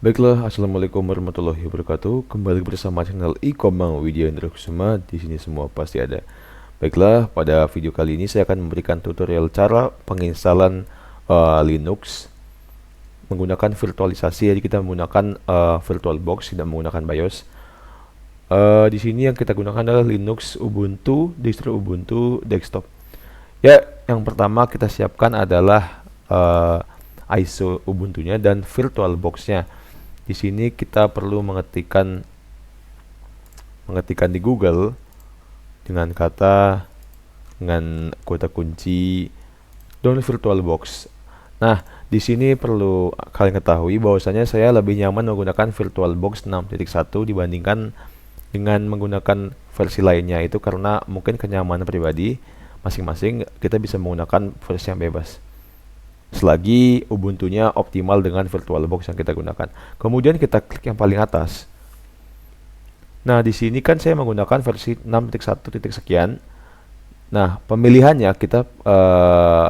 Baiklah, assalamualaikum warahmatullahi wabarakatuh. Kembali bersama channel Ikomang Widya Indra Kusuma. Di sini semua pasti ada. Baiklah, pada video kali ini saya akan memberikan tutorial cara penginstalan Linux menggunakan virtualisasi. Jadi kita menggunakan VirtualBox, tidak menggunakan BIOS. Di sini yang kita gunakan adalah Linux Ubuntu, distro Ubuntu desktop. Ya, yang pertama kita siapkan adalah ISO Ubuntunya dan VirtualBox-nya. Di sini kita perlu mengetikkan di Google dengan kata kunci download VirtualBox. Nah, di sini perlu kalian ketahui bahwasanya saya lebih nyaman menggunakan VirtualBox 6.1 dibandingkan dengan menggunakan versi lainnya, itu karena mungkin kenyamanan pribadi masing-masing. Kita bisa menggunakan versi yang bebas selagi Ubuntunya optimal dengan VirtualBox yang kita gunakan. Kemudian kita klik yang paling atas. Nah, di sini kan saya menggunakan versi 6.1 sekian. Nah, pemilihannya kita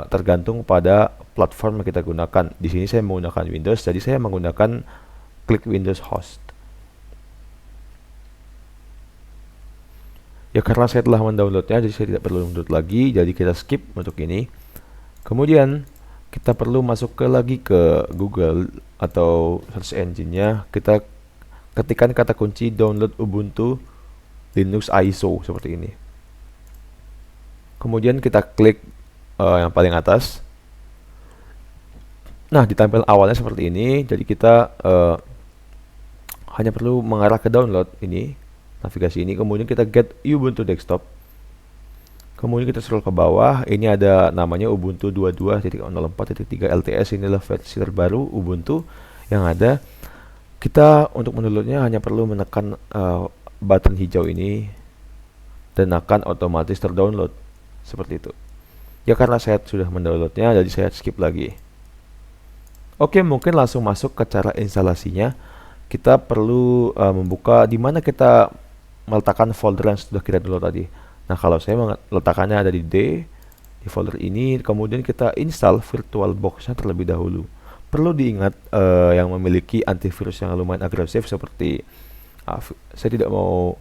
tergantung pada platform yang kita gunakan. Di sini saya menggunakan Windows, jadi saya menggunakan klik Windows Host. Ya, karena saya telah mendownloadnya, jadi saya tidak perlu download lagi. Jadi kita skip untuk ini. Kemudian kita perlu masuk lagi ke Google atau search engine-nya. Kita ketikkan kata kunci download Ubuntu Linux ISO seperti ini. Kemudian kita klik yang paling atas. Nah, di tampilan awalnya seperti ini. Jadi kita hanya perlu mengarah ke download ini, navigasi ini. Kemudian kita get Ubuntu desktop. Kemudian kita scroll ke bawah, ini ada namanya Ubuntu 22.04.3 LTS. Inilah versi terbaru Ubuntu yang ada. Kita untuk mendownloadnya hanya perlu menekan button hijau ini dan akan otomatis terdownload seperti itu. Ya, karena saya sudah mendownloadnya, jadi saya skip lagi. Oke, mungkin langsung masuk ke cara instalasinya. Kita perlu membuka di mana kita meletakkan folder yang sudah kita download tadi. Nah, kalau saya meletakkannya ada di di folder ini. Kemudian kita install VirtualBox-nya terlebih dahulu. Perlu diingat yang memiliki antivirus yang lumayan agresif seperti saya tidak mau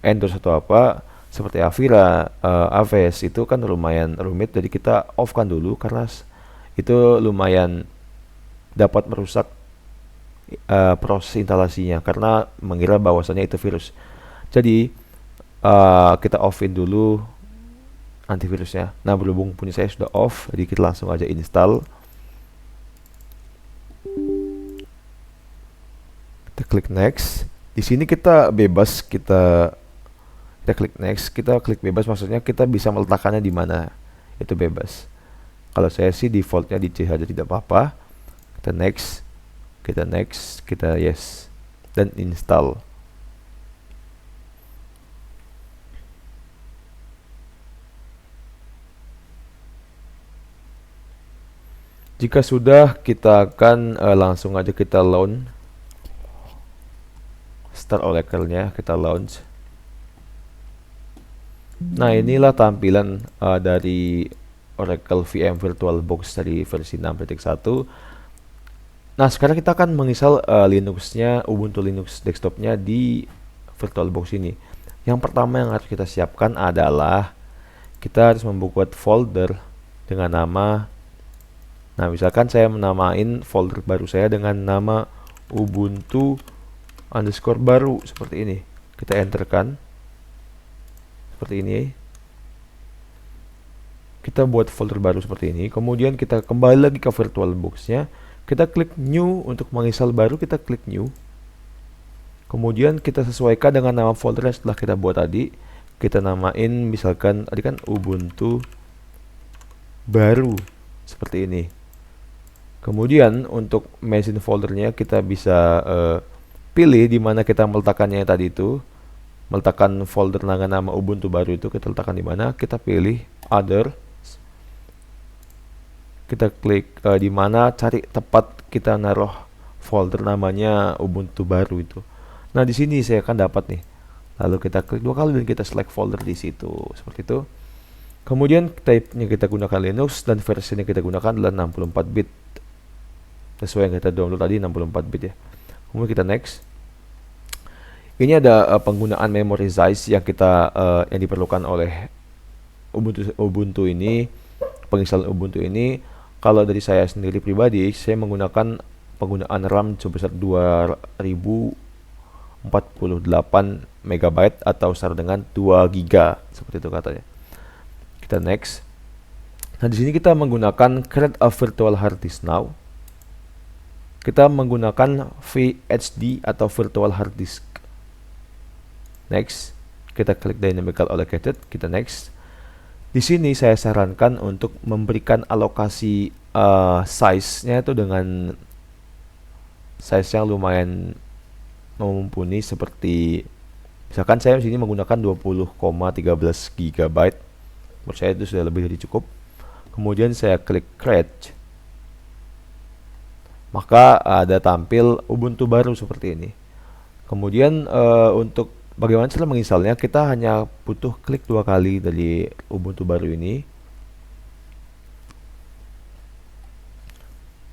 endorse atau apa, seperti Avira, Aves, itu kan lumayan rumit. Jadi kita off-kan dulu karena itu lumayan dapat merusak proses instalasinya karena mengira bahwasannya itu virus. Jadi kita offin dulu antivirusnya. Nah, berhubung punya saya sudah off, jadi kita langsung aja install. Kita klik next. Di sini kita bebas, kita klik next. Kita klik bebas, maksudnya kita bisa meletakkannya di mana, itu bebas. Kalau saya sih defaultnya di C aja, tidak apa-apa. Kita next, kita yes, dan install. Jika sudah, kita akan langsung aja kita launch start Oracle-nya, kita launch. Nah, inilah tampilan dari Oracle VM VirtualBox dari versi 6.1. Nah, sekarang kita akan menginstal Linux-nya, Ubuntu Linux desktop-nya di VirtualBox ini. Yang pertama yang harus kita siapkan adalah kita harus membuat folder dengan nama. Nah, misalkan saya menamain folder baru saya dengan nama Ubuntu underscore baru seperti ini. Kita enterkan seperti ini. Kita buat folder baru seperti ini. Kemudian kita kembali lagi ke VirtualBox-nya. Kita klik new untuk menginstal baru. Kita klik new. Kemudian kita sesuaikan dengan nama folder yang setelah kita buat tadi. Kita namain misalkan tadi kan Ubuntu baru seperti ini. Kemudian untuk machine foldernya kita bisa pilih di mana kita meletakkannya tadi itu. Meletakkan folder dengan nama Ubuntu baru itu kita letakkan di mana? Kita pilih other. Kita klik di mana, cari tempat kita naruh folder namanya Ubuntu baru itu. Nah, di sini saya akan dapat nih. Lalu kita klik 2 kali dan kita select folder di situ seperti itu. Kemudian type-nya kita gunakan Linux dan versinya kita gunakan adalah 64 bit. sesuai yang kita download tadi 64 bit ya. Kemudian kita next. Ini ada penggunaan memory size yang yang diperlukan oleh Ubuntu ini, penginstalan Ubuntu ini. Kalau dari saya sendiri pribadi, saya menggunakan penggunaan RAM sebesar 2048 MB atau setara dengan 2 GB seperti itu katanya. Kita next. Nah, di sini kita menggunakan create a virtual hard disk now. Kita menggunakan VHD atau virtual hard disk. Next, kita klik dynamical allocated, kita next. Di sini saya sarankan untuk memberikan alokasi size-nya itu dengan size yang lumayan mumpuni, seperti misalkan saya di sini menggunakan 20,13 GB. Menurut saya itu sudah lebih dari cukup. Kemudian saya klik create. Maka ada tampil Ubuntu baru seperti ini. Kemudian untuk bagaimana cara menginstalnya, kita hanya butuh klik 2 kali dari Ubuntu baru ini.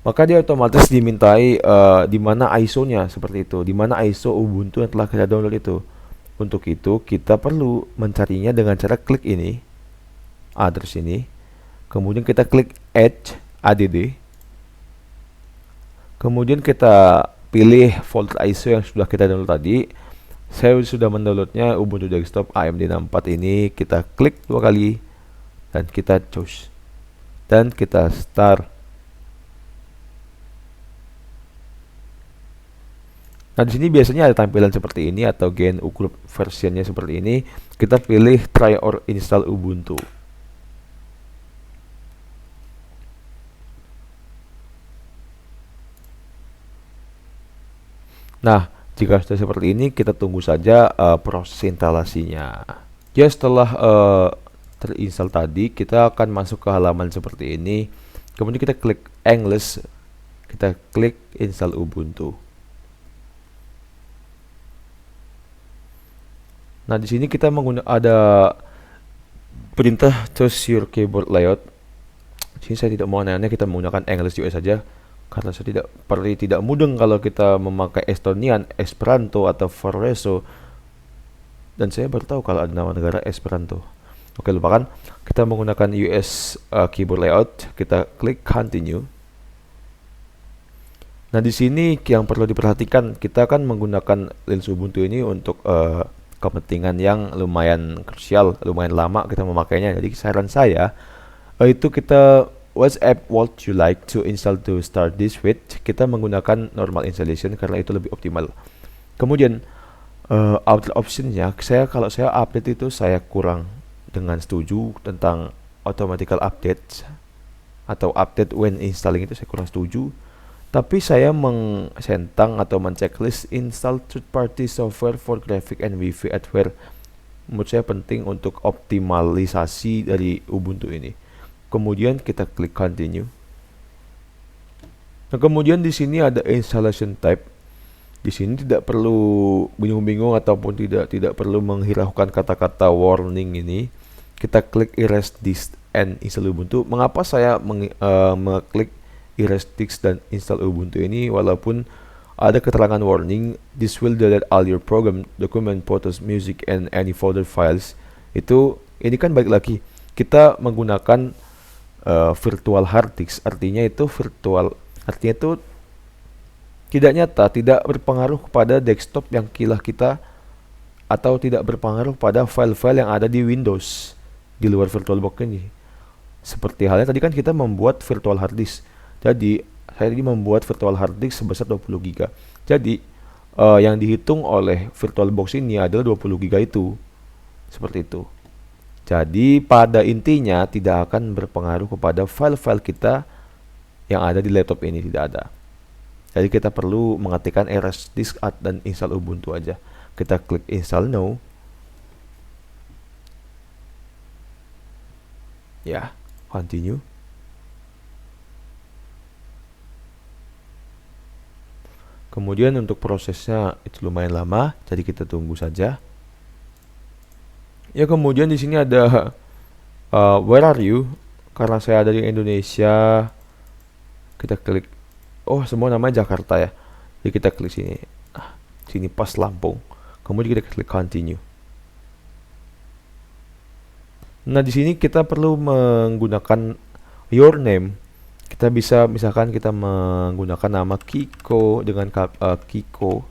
Maka dia otomatis dimintai di mana ISO-nya seperti itu, di mana ISO Ubuntu yang telah kita download itu. Untuk itu kita perlu mencarinya dengan cara klik ini, address ini. Kemudian kita klik add. Kemudian kita pilih folder ISO yang sudah kita download tadi. Saya sudah mendownloadnya Ubuntu Desktop AMD 64 ini. Kita klik 2 kali dan kita choose dan kita start. Nah, di sini biasanya ada tampilan seperti ini atau GNU group versionnya seperti ini. Kita pilih try or install Ubuntu. Nah, jika sudah seperti ini, kita tunggu saja proses instalasinya. Ya, setelah terinstall tadi, kita akan masuk ke halaman seperti ini. Kemudian kita klik English, kita klik install Ubuntu. Nah, di sini kita menggunakan ada perintah choose your keyboard layout. Di sini saya tidak mau aneh-aneh, kita menggunakan English US saja. Karena saya tidak mudeng kalau kita memakai Estonian, Esperanto atau Forreso. Dan saya baru tahu kalau ada nama negara Esperanto. Oke, lupakan. Kita menggunakan US keyboard layout. Kita klik continue. Nah, di sini yang perlu diperhatikan, kita akan menggunakan Linux Ubuntu ini untuk kepentingan yang lumayan krusial, lumayan lama kita memakainya. Jadi saran saya itu kita what app would you like to install to start this with? Kita menggunakan normal installation karena itu lebih optimal. Kemudian other optionnya, kalau saya update itu saya kurang dengan setuju tentang automatical update atau update when installing itu saya kurang setuju. Tapi saya mencentang atau menceklis install third party software for graphic and Wi-Fi hardware. Menurut saya penting untuk optimalisasi dari Ubuntu ini. Kemudian kita klik continue. Nah, kemudian di sini ada installation type. Di sini tidak perlu bingung-bingung ataupun tidak perlu menghiraukan kata-kata warning ini. Kita klik erase disk and install Ubuntu. Mengapa saya mengklik erase disk dan install Ubuntu ini walaupun ada keterangan warning this will delete all your program, document, photos, music and any folder files. Ini kan balik lagi kita menggunakan virtual hard disk, artinya itu tidak nyata, tidak berpengaruh kepada desktop yang kita atau tidak berpengaruh pada file-file yang ada di Windows di luar VirtualBox ini. Seperti halnya tadi kan kita membuat virtual hard disk. Jadi saya tadi membuat virtual hard disk sebesar 20 GB. Jadi yang dihitung oleh VirtualBox ini adalah 20 GB itu. Seperti itu. Jadi pada intinya tidak akan berpengaruh kepada file-file kita yang ada di laptop ini, tidak ada. Jadi kita perlu mengetikkan erase disk dan install Ubuntu aja. Kita klik install now. Ya, continue. Kemudian untuk prosesnya itu lumayan lama, jadi kita tunggu saja. Ya, kemudian di sini ada where are you? Karena saya ada di Indonesia, kita klik oh semua namanya Jakarta ya. Jadi kita klik sini. Sini pas Lampung. Kemudian kita klik continue. Nah, di sini kita perlu menggunakan your name. Kita bisa misalkan kita menggunakan nama Kiko dengan Kiko.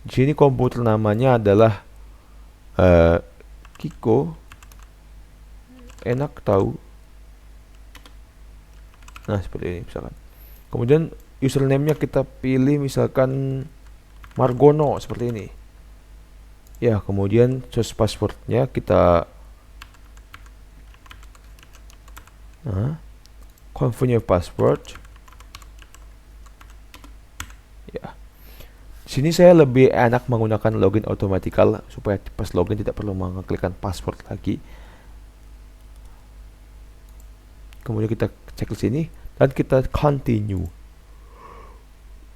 Di sini komputer namanya adalah Kiko. Enak tahu. Nah, seperti ini misalkan. Kemudian username-nya kita pilih misalkan Margono seperti ini. Ya, kemudian choose password-nya kita confirm your password. Ya. Di sini saya lebih enak menggunakan login automatical supaya pas login tidak perlu mengklikkan password lagi. Kemudian kita cek di sini dan kita continue.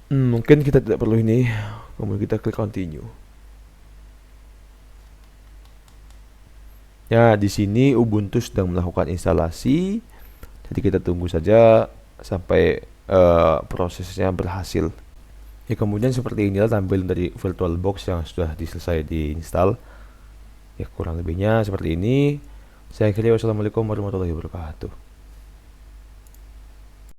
Mungkin kita tidak perlu ini. Kemudian kita klik continue. Ya, di sini Ubuntu sedang melakukan instalasi. Jadi kita tunggu saja sampai prosesnya berhasil. Ya, kemudian seperti inilah tampilan dari VirtualBox yang sudah selesai diinstal. Ya, kurang lebihnya seperti ini. Saya kira wassalamualaikum warahmatullahi wabarakatuh.